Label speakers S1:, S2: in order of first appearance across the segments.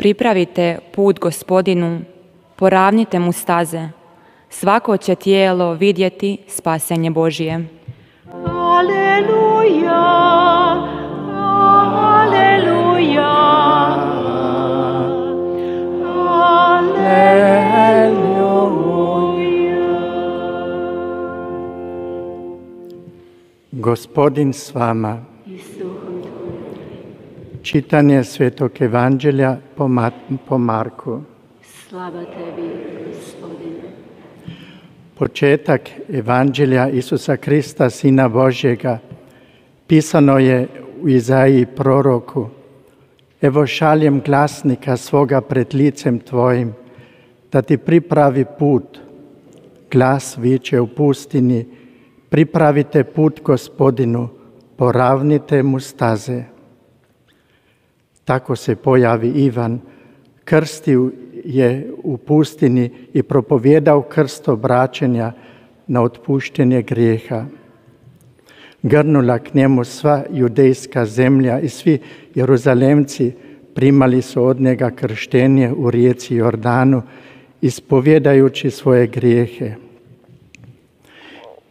S1: Pripravite put Gospodinu, poravnite mu staze. Svako će tijelo vidjeti spasenje Božije.
S2: Aleluja, aleluja, aleluja.
S3: Gospodin s vama. Čitanje Svetog Evanđelja po Marku.
S2: Slava tebi, Gospodine.
S3: Početak Evanđelja Isusa Krista, Sina Božjega, pisano je u Izaiji proroku: Evo šaljem glasnika svoga pred licem tvojim, da ti pripravi put. Glas viče u pustinji: pripravite put Gospodinu, poravnite mu staze. Tako se pojavi Ivan, krstio je u pustinji i propovijedao krst obraćanja na otpuštenje grijeha. Grnula k njemu sva judejska zemlja i svi Jeruzalemci primali su od njega krštenje u rijeci Jordanu, ispovjedajući svoje grijehe.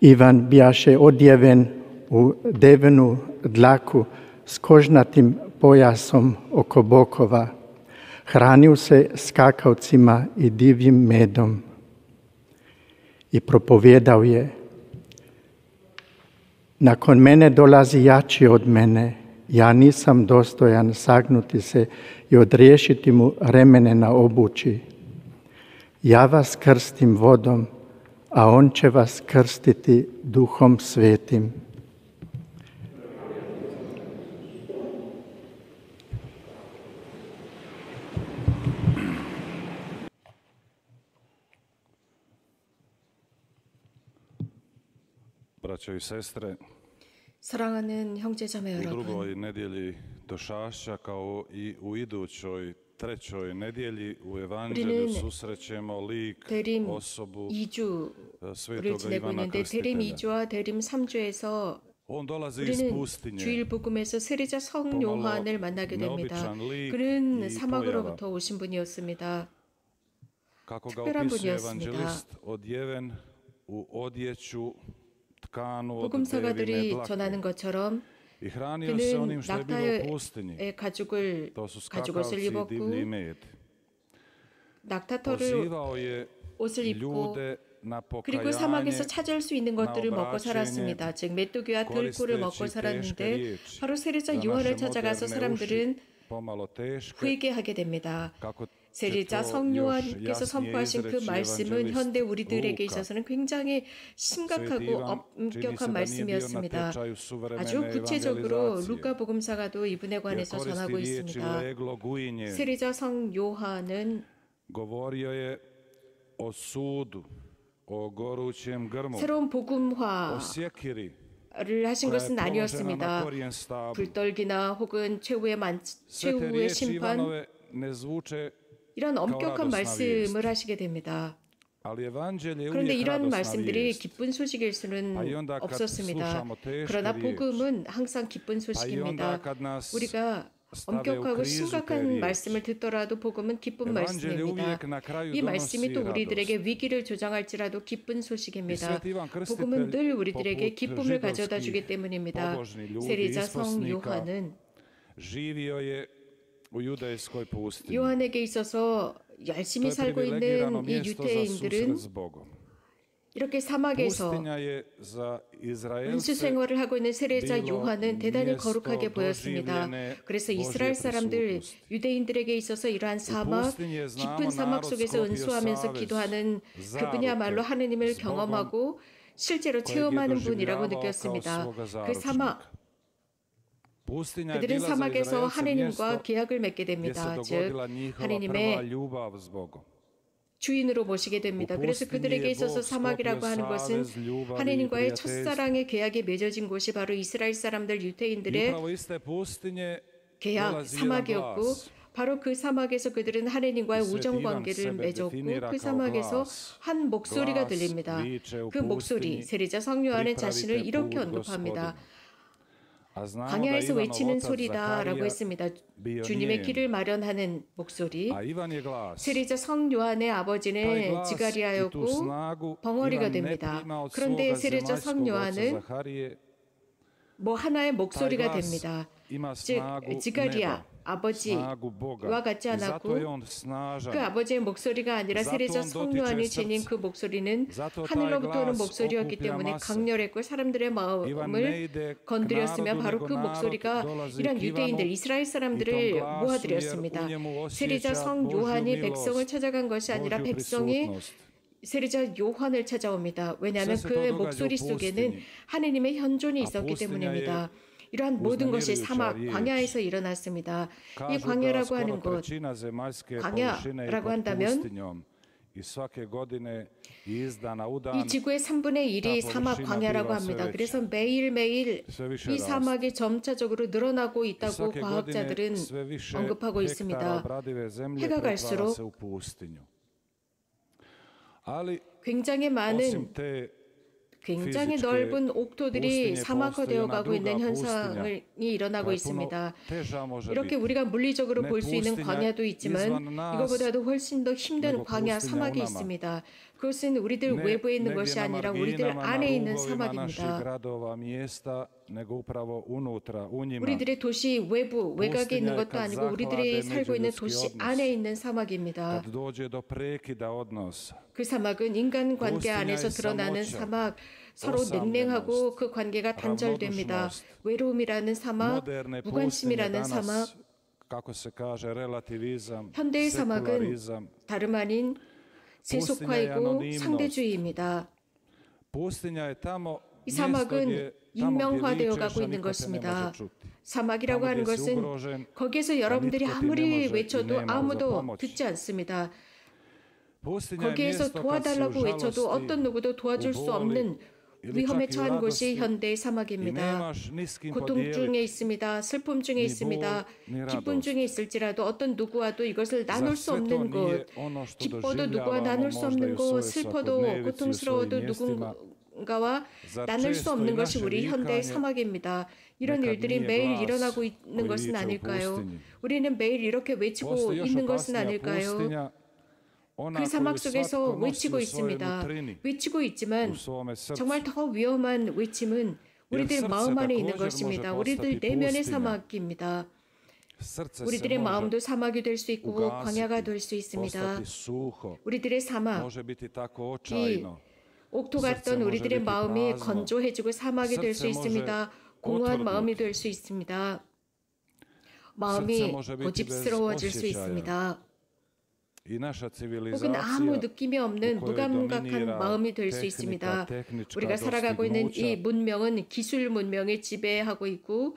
S3: Ivan bijaše odjeven u devenu dlaku s kožnatim pojasom oko bokova. Hranio se skakavcima i divljim medom. I propovijedao je: nakon mene dolazi jači od mene, ja nisam dostojan sagnuti se i odriješiti mu remene na obući. Ja vas krstim vodom, a on će vas krstiti Duhom Svetim.
S4: Braćo i sestre,
S5: 사랑하는 형제자매
S4: u
S5: 여러분,
S4: drugoj nedjelji došašća kao i u idućoj trećoj nedjelji u Evanđelju susrećemo lik,
S5: 대림
S4: osobu
S5: 2주를
S4: Svetoga
S5: 지내고
S4: Ivana
S5: 있는데 대림
S4: Krstitelja.
S5: 2주와 대림 3주에서
S4: On dolazi iz
S5: 우리는
S4: pustinje,
S5: 주일 복음에서 세례자 성요한을 만나게 됩니다.
S4: neobičan lik
S5: 그는
S4: i
S5: 사막으로부터 오신 분이었습니다.
S4: kako ga
S5: 특별한
S4: opisuje
S5: 분이었습니다.
S4: evanđelist, odjeven u odjeću tkanu od devine
S5: 복음사가들이
S4: dlake.
S5: 전하는 것처럼
S4: I hranio se
S5: 그는
S4: onim što je bilo u pustinji.
S5: 낙타의 가죽을
S4: To su
S5: 가죽옷을
S4: skakavci i
S5: 입었고
S4: divlji med.
S5: 낙타털을
S4: Pozivao je
S5: 옷을 입고
S4: ljude na
S5: 그리고
S4: pokajanje,
S5: 사막에서 찾을 수 있는 것들을 먹고 살았습니다. 즉 메뚜기와 들꿀을 먹고 살았는데 바로 세례자 요한을 찾아가서 사람들은
S4: pomalo teške,
S5: 회개하게 됩니다.
S4: kako
S5: 세례자 성요한께서 선포하신 그 말씀은 현대 우리들에게 있어서는 굉장히 심각하고 엄격한 말씀이었습니다. 아주 구체적으로 루카 복음사가도 이분에 관해서 전하고 있습니다. 세례자 성요한은
S4: govorio je o sudu, o gorućem grmu,
S5: 새로운
S4: o
S5: 복음화를
S4: sjekiri
S5: 하신
S4: koja je
S5: 것은
S4: položena na
S5: 아니었습니다.
S4: korijen stabla.
S5: 불떨기나 혹은
S4: Sve te
S5: 최후의
S4: riječi
S5: 심판
S4: Ivanove ne zvuče,
S5: 이런 엄격한
S4: radosna
S5: 말씀을
S4: vijest.
S5: 하시게 됩니다.
S4: ali evanđelje je
S5: 그런데
S4: uvijek
S5: 이런
S4: radosna
S5: 말씀들이
S4: vijest.
S5: 기쁜 소식일 수는
S4: Pa i onda kad
S5: 없었습니다.
S4: slušamo teške
S5: 그러나
S4: riječi,
S5: 복음은 항상 기쁜
S4: pa i onda
S5: 소식입니다.
S4: kad nas
S5: 우리가
S4: stave u
S5: 엄격하고
S4: krizu te
S5: 심각한
S4: riječi,
S5: 말씀을 듣더라도 복음은 기쁜
S4: evanđelje
S5: 말씀입니다.
S4: uvijek na kraju
S5: 이
S4: donosi
S5: 말씀이 또
S4: radost.
S5: 우리들에게 위기를 조장할지라도 기쁜
S4: I
S5: 소식입니다.
S4: Sveti Ivan
S5: 복음은 늘
S4: Krstitelj,
S5: 우리들에게
S4: poput
S5: 기쁨을 가져다
S4: židovskih
S5: 주기 때문입니다.
S4: pobožni ljudi,
S5: 세례자
S4: isposnika,
S5: 성요한은
S4: živio je u judejskoj pustinji.
S5: 요한에게 있어서
S4: To
S5: 열심히
S4: je
S5: 살고
S4: privilegirano
S5: 있는 이
S4: mjesto za
S5: 유대인들은
S4: susret s Bogom.
S5: 이렇게 사막에서
S4: Pustinja je za
S5: 은수
S4: Izraelce
S5: 생활을 하고 있는 세례자
S4: bilo
S5: 요한은 대단히
S4: mjesto
S5: 거룩하게 보였습니다.
S4: doživljene
S5: 그래서
S4: Božje
S5: 이스라엘 사람들,
S4: prisutnosti.
S5: 유대인들에게 있어서 이러한 사막,
S4: pustinje znamo
S5: 깊은 사막
S4: narod
S5: 속에서
S4: sklopio
S5: 은수하면서
S4: savez,
S5: 기도하는
S4: zaruke
S5: 그분이야말로 하느님을
S4: s Bogom
S5: 경험하고 실제로
S4: kojeg je
S5: 체험하는 분이라고
S4: doživljavao kao
S5: 느꼈습니다.
S4: svoga
S5: 그 사막,
S4: zaručnika. Pustinja je
S5: 그들은
S4: bila za
S5: 사막에서
S4: Izraelce
S5: 하느님과
S4: mjesto
S5: 계약을 맺게
S4: gdje se
S5: 됩니다. 즉
S4: dogodila njihova prva
S5: 하느님의
S4: ljubav s Bogom.
S5: 주인으로 모시게 됩니다. 그래서 그들에게 있어서 사막이라고 하는 것은 하느님과의 첫사랑의 계약이 맺어진 곳이 바로 이스라엘 사람들
S4: I
S5: 유대인들의
S4: upravo iz te pustinje
S5: 계약
S4: dolazi jedan
S5: 사막이었고
S4: glas.
S5: 바로 그 사막에서 그들은 하느님과의 우정 관계를 맺었고 그 사막에서 한 목소리가 들립니다. 그 목소리 세례자 성요한은 자신을 이렇게 언급합니다. 광야에서 외치는 소리다라고 했습니다. 주님의 길을 마련하는 목소리. 세리자 성 요한의 아버지는 지가리아였고 벙어리가 됩니다. 그런데 세리자 성 요한은 뭐 하나의 목소리가 됩니다. 즉 지가리아 아버지와 같지 않았고 그 아버지의 목소리가 아니라 세리자 성 요한이 지닌 그 목소리는 하늘로부터 오는 목소리였기 때문에 강렬했고 사람들의 마음을 건드렸으며 바로 그 목소리가 이런 유대인들 이스라엘 사람들을 모아들였습니다. 세리자 성 요한이 백성을 찾아간 것이 아니라 백성이 세리자 요한을 찾아옵니다. 왜냐하면 그의 목소리 속에는 하느님의 현존이 있었기 때문입니다. 이러한 모든 것이 사막, 광야에서 일어났습니다. 이 광야라고 하는 것, 광야라고 한다면 이 지구의 3분의 1이 사막 광야라고 합니다. 그래서 매일매일 이 사막이 점차적으로 늘어나고 있다고 과학자들은 언급하고 있습니다. 해가 갈수록 굉장히 많은 굉장히 넓은 옥토들이 사막화되어 가고 있는 현상이 일어나고 있습니다. 이렇게 우리가 물리적으로 볼 수 있는 광야도 있지만 이거보다도 훨씬 더 힘든 광야 사막이 있습니다. 그것은 우리들 외부에 있는 것이 아니라 우리들 안에 있는 사막입니다. 우리들의 도시 외부, 외곽에 있는 것도 아니고 우리들이 살고 있는 도시 안에 있는 사막입니다. 그 사막은 인간관계 안에서 드러나는 사막, 서로 냉랭하고 그 관계가 단절됩니다. 외로움이라는 사막, 무관심이라는 사막, 현대의 사막은 다름 아닌 세속화이고 상대주의입니다. 이 사막은 익명화되어 가고 있는 것입니다. 사막이라고 하는 것은 거기에서 여러분들이 아무리 외쳐도 아무도 듣지 않습니다. 거기에서 도와달라고 외쳐도 어떤 누구도 도와줄 수 없는 위험에 처한 곳이 현대의 사막입니다. 고통 중에 있습니다. 슬픔 중에 있습니다. 기쁨 중에 있을지라도 어떤 누구와도 이것을 나눌 수 없는 곳, 기뻐도 누구와 나눌 수 없는 곳, 슬퍼도 고통스러워도 누군가와 나눌 수 없는 것이 우리 현대의 사막입니다. 이런 일들이 매일 일어나고 있는 것은 아닐까요? 우리는 매일 이렇게 외치고 있는 것은 아닐까요? 그 사막 속에서 외치고 있습니다. 외치고 있지만 정말 더 위험한 외침은 우리들 마음 안에 있는 것입니다. 우리들 내면의 사막입니다. 우리들의 마음도 사막이 될 수 있고 광야가 될 수 있습니다. 우리들의 사막, 이 옥토 같던 우리들의 마음이 건조해지고 사막이 될 수 있습니다. 공허한 마음이 될 수 있습니다. 마음이 고집스러워질 수 있습니다. 혹은 아무 느낌이 없는 무감각한 마음이 될 수 있습니다. 우리가 살아가고 있는 이 문명은 기술 문명에 지배하고 있고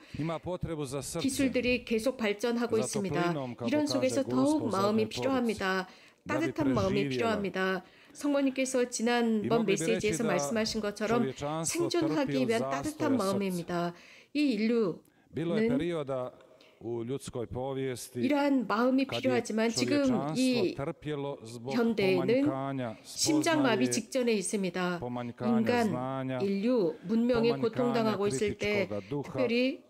S5: 기술들이 계속 발전하고 있습니다. 이런 속에서 더욱 마음이 필요합니다. 따뜻한 마음이 필요합니다. 성모님께서 지난번 메시지에서 말씀하신 것처럼 생존하기 위한 따뜻한 마음입니다. 이 인류는 이러한 마음이 필요하지만 지금 이 현대에는 심장마비 직전에 있습니다. 인간, 인류, 문명이 고통당하고 있을 때 특별히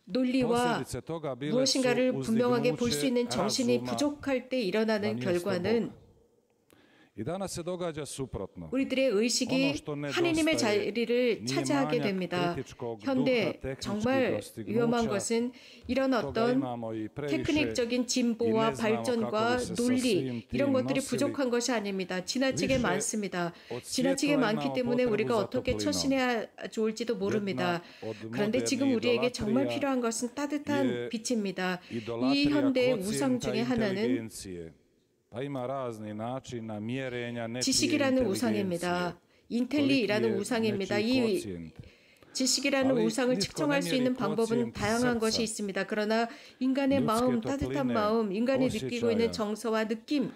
S5: 논리와 무엇인가를 분명하게 볼 수 있는 정신이 부족할 때 일어나는 결과는 우리들의 의식이 하느님의 자리를 차지하게 됩니다. 현대 정말 위험한 것은 이런 어떤 테크닉적인 진보와 발전과 논리 이런 것들이 부족한 것이 아닙니다. 지나치게 많습니다. 지나치게 많기 때문에 우리가 어떻게 처신해야 좋을지도 모릅니다. 그런데 지금 우리에게 정말 필요한 것은 따뜻한 빛입니다. 이 현대의 우상 중에 하나는 지식이라는 우상입니다. 인텔리라는 우상입니다. 이 지식이라는 우상을 측정할 수 있는 방법은 다양한 것이 있습니다. 그러나 인간의 마음, 따뜻한 마음, 인간이 느끼고 있는 정서와 느낌은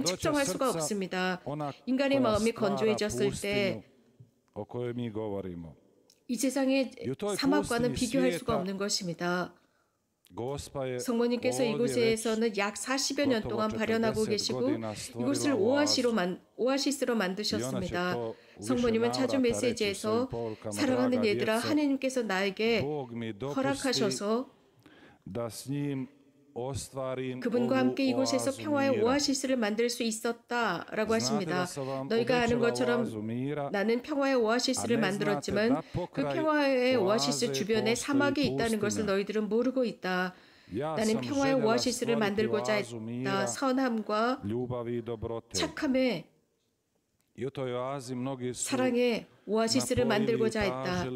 S5: 측정할 수가 없습니다. 인간의 마음이 건조해졌을 때 이 세상의 사막과는 비교할 수가 없는 것입니다. 성모님께서 이곳에서는 약 40여 년 동안 발현하고 계시고 이곳을 오아시스로 만드셨습니다. 성모님은 자주 메시지에서 사랑하는 얘들아, 하나님께서 나에게 허락하셔서 그분과 함께 이곳에서 평화의 오아시스를 만들 수 있었다라고 하십니다. 너희가 아는 것처럼 나는 평화의 오아시스를 만들었지만 그 평화의 오아시스 주변에 사막이 있다는 것을 너희들은 모르고 있다. 나는 평화의 오아시스를 만들고자 했다. 선함과 착함의 사랑의 오아시스를 만들고자 했다.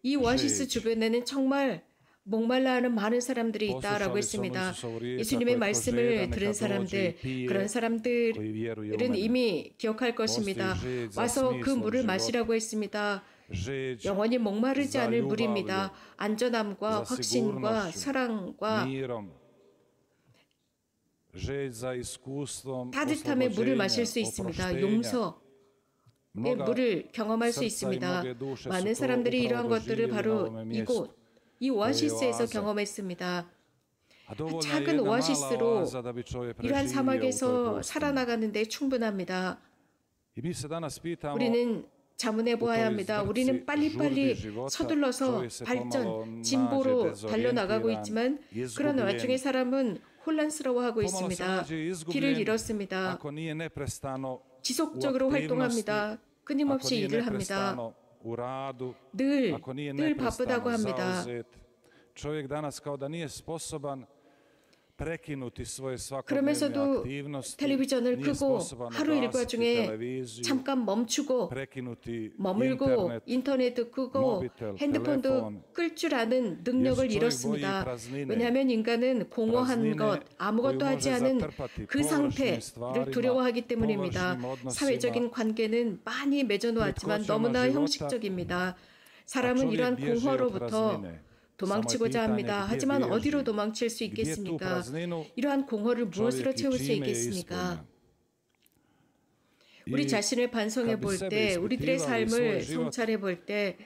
S5: 이 오아시스 주변에는 정말 목말라하는 많은 사람들이 있다라고 했습니다. 예수님의 말씀을 들은 사람들, 그런 사람들은 이미 기억할 것입니다. 와서 그 물을 마시라고 했습니다. 영원히 목마르지 않을 물입니다. 안전함과 확신과 사랑과 따뜻함의 물을 마실 수 있습니다. 용서의 물을 경험할 수 있습니다. 많은 사람들이 이러한 것들을 바로 이곳 이 오아시스에서 경험했습니다. 작은 오아시스로 이러한 사막에서 살아나가는 데 충분합니다. 우리는 자문해 보아야 합니다. 우리는 빨리빨리 서둘러서 발전, 진보로 달려나가고 있지만 그런 와중에 사람은 혼란스러워하고 있습니다. 길을 잃었습니다. 지속적으로 활동합니다. 끊임없이 일을 합니다. 늘 바쁘다고 합니다. 그러면서도 텔레비전을 끄고 하루 일과 중에 잠깐 멈추고 머물고 인터넷도 끄고 핸드폰도 끌 줄 아는 능력을 잃었습니다. 왜냐하면 인간은 공허한 것, 아무것도 하지 않은 그 상태를 두려워하기 때문입니다. 사회적인 관계는 많이 맺어놓았지만 너무나 형식적입니다. 사람은 이러한 공허로부터 도망치고자 합니다. 하지만 어디로 도망칠 수 있겠습니까? 이러한 공허를 무엇으로 채울 수 있겠습니까? 우리 자신을 반성해 볼 때, 우리들의 삶을 성찰해 볼 때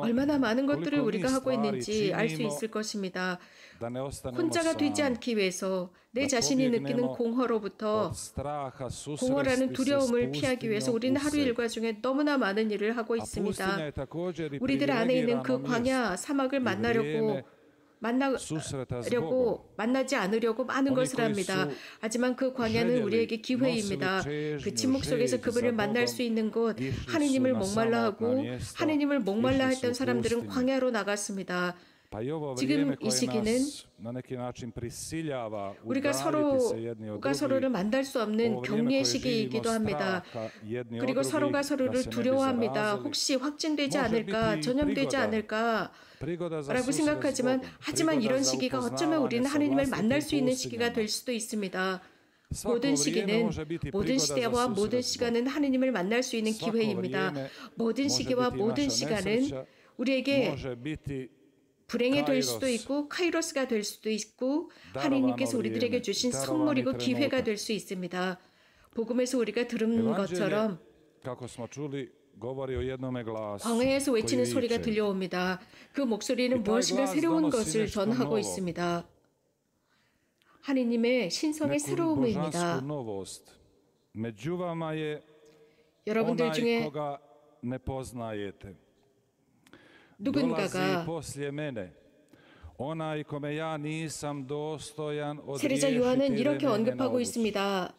S5: 얼마나 많은 것들을 우리가 하고 있는지 알 수 있을 것입니다. 혼자가 되지 않기 위해서 내 자신이 느끼는 공허로부터 공허라는 두려움을 피하기 위해서 우리는 하루 일과 중에 너무나 많은 일을 하고 있습니다. 우리들 안에 있는 그 광야 사막을 만나지 않으려고 많은 것을 합니다. 하지만 그 광야는 우리에게 기회입니다. 그 침묵 속에서 그분을 만날 수 있는 곳, 하느님을 목말라하고 하느님을 목말라 했던 사람들은 광야로 나갔습니다. 지금 이 시기는 우리가 서로를 만날 수 없는 격리의 시기이기도 합니다. 그리고 서로가 서로를 두려워합니다. 혹시 확진되지 않을까, 전염되지 않을까 라고 생각하지만 하지만 이런 시기가 어쩌면 우리는 하느님을 만날 수 있는 시기가 될 수도 있습니다. 모든 시기는, 모든 시대와 모든 시간은 하느님을 만날 수 있는 기회입니다. 모든 시기와 모든 시간은 우리에게 불행이 될 수도 있고 카이로스가 될 수도 있고 하나님께서 우리들에게 주신 선물이고 기회가 될 수 있습니다. 복음에서 우리가 들은 것처럼 광야에서 외치는 소리가 들려옵니다. 그 목소리는 무엇인가 새로운 것을 전하고 있습니다. 하나님의 신성의 새로움입니다. 여러분들 중에 누군가가 세례자 요한은 이렇게 언급하고 있습니다.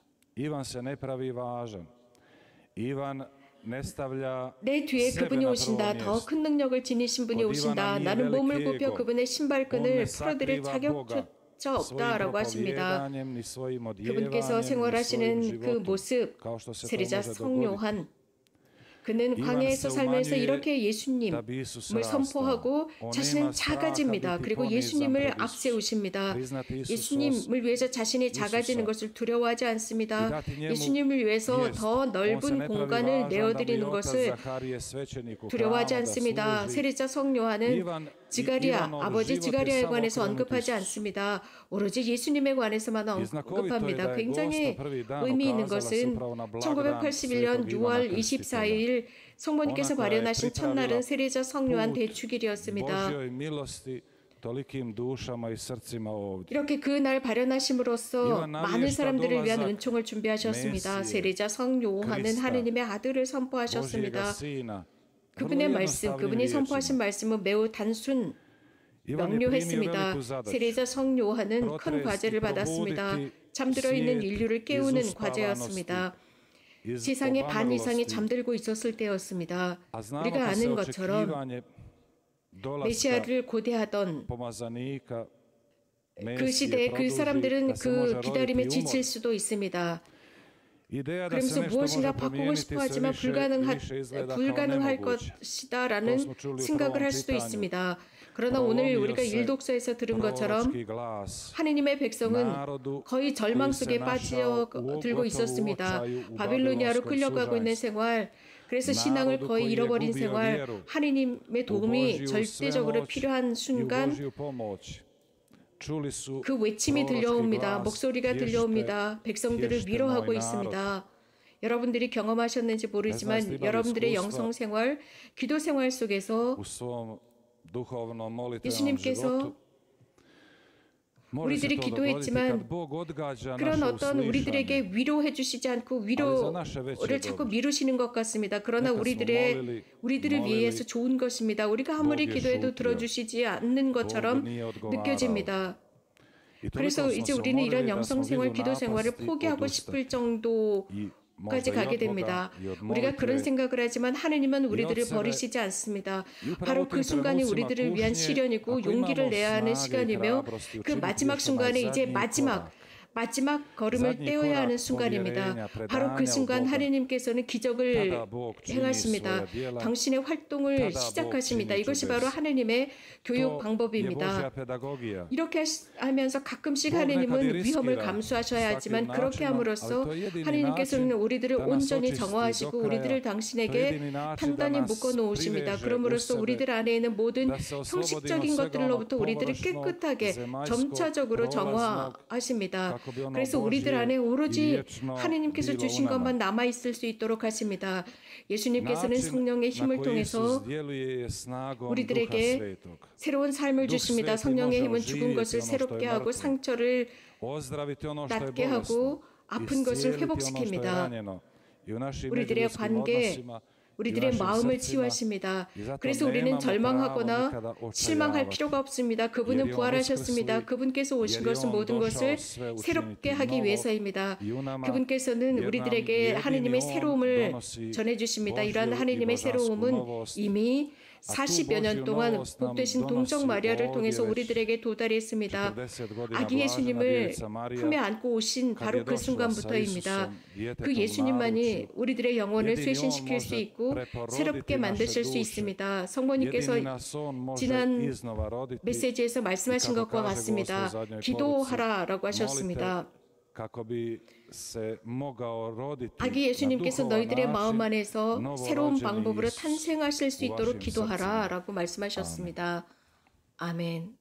S5: 내 뒤에 그분이 오신다. 더 큰 능력을 지니신 분이 오신다. 나는 몸을 굽혀 그분의 신발끈을 풀어드릴 자격조차 없다라고 하십니다. 그분께서 생활하시는 그 모습, 세례자 성요한, 그는 광야에서 살면서 이렇게 예수님을 선포하고 자신은 작아집니다. 그리고 예수님을 앞세우십니다. 예수님을 위해서 자신이 작아지는 것을 두려워하지 않습니다. 예수님을 위해서 더 넓은 공간을 내어드리는 것을 두려워하지 않습니다. 세례자 성요한은 아버지 지가리아에 관해서 언급하지 않습니다. 오로지 예수님에 관해서만 언급합니다. 굉장히 의미 있는 것은 1981년 6월 24일 성모님께서 발현하신 첫날은 세례자 성요한 대축일이었습니다. 이렇게 그 날 발현하심으로써 많은 사람들을 위한 은총을 준비하셨습니다. 세례자 성 요한은 하느님의 아들을 선포하셨습니다. 그분의 말씀, 그분이 선포하신 말씀은 매우 단순 명료했습니다. 세례자 성 요한은 큰 과제를 받았습니다. 잠들어 있는 인류를 깨우는 과제였습니다. 세상의 반 이상이 잠들고 있었을 때였습니다. 우리가 아는 것처럼 메시아를 고대하던 그 시대에 그 사람들은 그 기다림에 지칠 수도 있습니다. 그러면서 무엇인가 바꾸고 싶어 하지만 불가능할 것이다 라는 생각을 할 수도 있습니다. 그러나 오늘 우리가 일독서에서 들은 것처럼 하느님의 백성은 거의 절망 속에 빠져들고 있었습니다. 바빌로니아로 끌려가고 있는 생활, 그래서 신앙을 거의 잃어버린 생활, 하느님의 도움이 절대적으로 필요한 순간 그 외침이 들려옵니다. 목소리가 들려옵니다. 백성들을 위로하고 있습니다. 여러분들이 경험하셨는지 모르지만 여러분들의 영성 생활, 기도 생활 속에서 예수님께서 우리들이 기도했지만 그런 어떤 우리들에게 위로해 주시지 않고 위로를 자꾸 미루시는 것 같습니다. 그러나 우리들을 위해서 좋은 것입니다. 우리가 아무리 기도해도 들어주시지 않는 것처럼 느껴집니다. 그래서 이제 우리는 이런 영성생활, 기도생활을 포기하고 싶을 정도까지 가게 됩니다. 우리가 그런 생각을 하지만 하느님은 우리들을 버리시지 않습니다. 바로 그 순간이 우리들을 위한 시련이고 용기를 내야 하는 시간이며 그 마지막 순간에 이제 마지막 걸음을 떼어야 하는 순간입니다. 바로 그 순간 하느님께서는 기적을 행하십니다. 당신의 활동을 시작하십니다. 이것이 바로 하느님의 교육 방법입니다. 이렇게 하면서 가끔씩 하느님은 위험을 감수하셔야 하지만 그렇게 함으로써 하느님께서는 우리들을 온전히 정화하시고 우리들을 당신에게 단단히 묶어놓으십니다. 그러므로써 우리들 안에 있는 모든 형식적인 것들로부터 우리들을 깨끗하게 점차적으로 정화하십니다. 그래서 우리들 안에 오로지 하느님께서 주신 것만 남아있을 수 있도록 하십니다. 예수님께서는 성령의 힘을 통해서 우리들에게 새로운 삶을 주십니다. 성령의 힘은 죽은 것을 새롭게 하고 상처를 낫게 하고 아픈 것을 회복시킵니다. 우리들의 관계, 우리들의 마음을 치유하십니다. 그래서 우리는 절망하거나 실망할 필요가 없습니다. 그분은 부활하셨습니다. 그분께서 오신 것은 모든 것을 새롭게 하기 위해서입니다. 그분께서는 우리들에게 하느님의 새로움을 전해주십니다. 이러한 하느님의 새로움은 이미 40여 년 동안 복되신 동정 마리아를 통해서 우리들에게 도달했습니다. 아기 예수님을 품에 안고 오신 바로 그 순간부터입니다. 그 예수님만이 우리들의 영혼을 쇄신시킬 수 있고 새롭게 만드실 수 있습니다. 성모님께서 지난 메시지에서 말씀하신 것과 같습니다. 기도하라라고 하셨습니다. 아기 예수님께서 너희들의 마음 안에서 새로운 방법으로 탄생하실 수 있도록 기도하라 라고 말씀하셨습니다. 아멘.